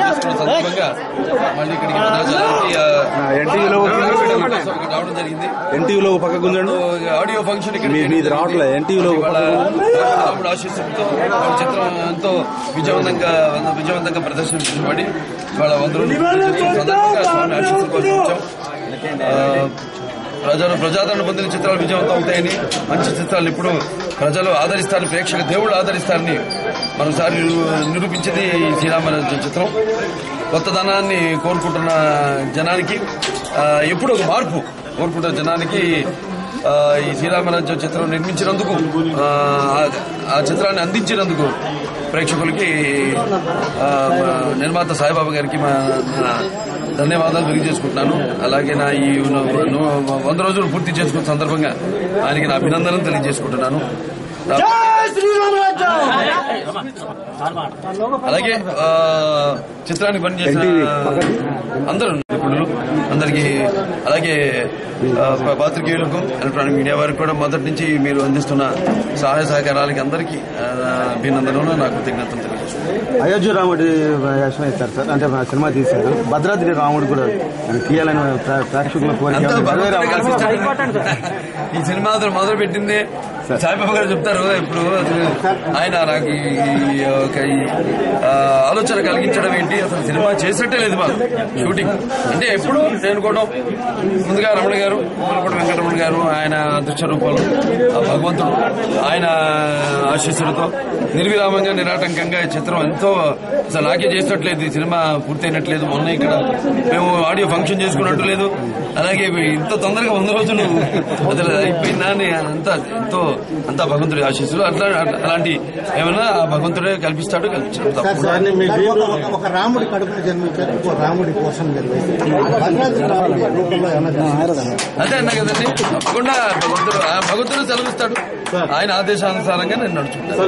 చేసుకున్న సందర్భంగా మళ్ళీ ఇక్కడికి రావడం జరిగింది. ఎన్టీవీలో పక్క ఆడియో ఫంక్షన్ ఇక్కడ రావట్లేదు. ఎన్టీవీలో ఆశీస్సులతో చిత్రం ఎంతో విజయవంతంగా ప్రదర్శించబడి వాళ్ళ 100 రోజుల సందర్భంగా స్వామి ఆశీస్సుల కోసం వచ్చాం. ప్రజాదరణ పొందిన చిత్రాలు విజయవంతం అవుతాయని, మంచి చిత్రాలు ఇప్పుడు ప్రజలు ఆదరిస్తారని, ప్రేక్షక దేవుళ్ళు ఆదరిస్తారని మరోసారి నిరూపించింది ఈ శ్రీరామరాజ్యం చిత్రం. కొత్తదనాన్ని కోరుకుంటున్న జనానికి, ఎప్పుడు ఒక మార్పు కోరుకుంటున్న జనానికి ఈ శ్రీరామరాజ్యం చిత్రం నిర్మించినందుకు, ఆ చిత్రాన్ని అందించినందుకు ప్రేక్షకులకి నిర్మాత సాయిబాబా గారికి ధన్యవాదాలు తెలియజేసుకుంటున్నాను. అలాగే నా ఈ 100 రోజులు పూర్తి చేసుకున్న సందర్భంగా ఆయనకి నా అభినందనలు తెలియజేసుకుంటున్నాను. అలాగే చిత్రానికి పనిచేసిన అందరూ నిపుణులు అందరికీ, అలాగే పాత్రికేయులకు, ఎలక్ట్రానిక్ మీడియా వారికి కూడా మొదటి నుంచి మీరు అందిస్తున్న సహాయ సహకారాలకి అందరికీ అభినందనలు, నాకు కృతజ్ఞతలు తెలియజేస్తున్నాను. అయోధ్య రాముడి వేషం ఇస్తారు సార్, అంటే సినిమా తీశారు. భద్రాద్రి రాముడు కూడా తీయాలని ప్రేక్షకుల కోరిక. ఈ సినిమా మొదలు పెట్టింది సాయిబాబా గారు చెప్తారు. ఇప్పుడు ఆయన నాకు ఆలోచన కలిగించడం ఏంటి, అసలు సినిమా చేసినట్టే లేదు మాకు షూటింగ్ అంటే. ఎప్పుడు నేను కూడా ముందుగా రమణ గారు, వెంకటరమణ గారు, ఆయన దృశ్య రూపాలు, భగవంతుడు ఆయన ఆశీస్సులతో నిర్విరామంగా నిరాటంకంగా చిత్రం ఎంతో అసలు నాకే చేసినట్లేదు. ఈ సినిమా పూర్తయినట్లేదు. మొన్న ఇక్కడ మేము ఆడియో ఫంక్షన్ చేసుకున్నట్టు లేదు. అలాగే ఇంత తొందరగా 100 రోజులు అసలు అయిపోయిందా అని అంతా భగవంతుడి ఆశీస్సులు. అలాంటి ఏమన్నా భగవంతుడే కల్పిస్తాడు, కల్పించాడు. ఒక రాముడి కడుపున జన్మించారు, రాముడి కోసం అదే అన్నా కదండి. తప్పకుండా భగవంతుడు సెలవిస్తాడు. ఆయన ఆదేశానుసారంగా నేను నడుచుకుంటాను.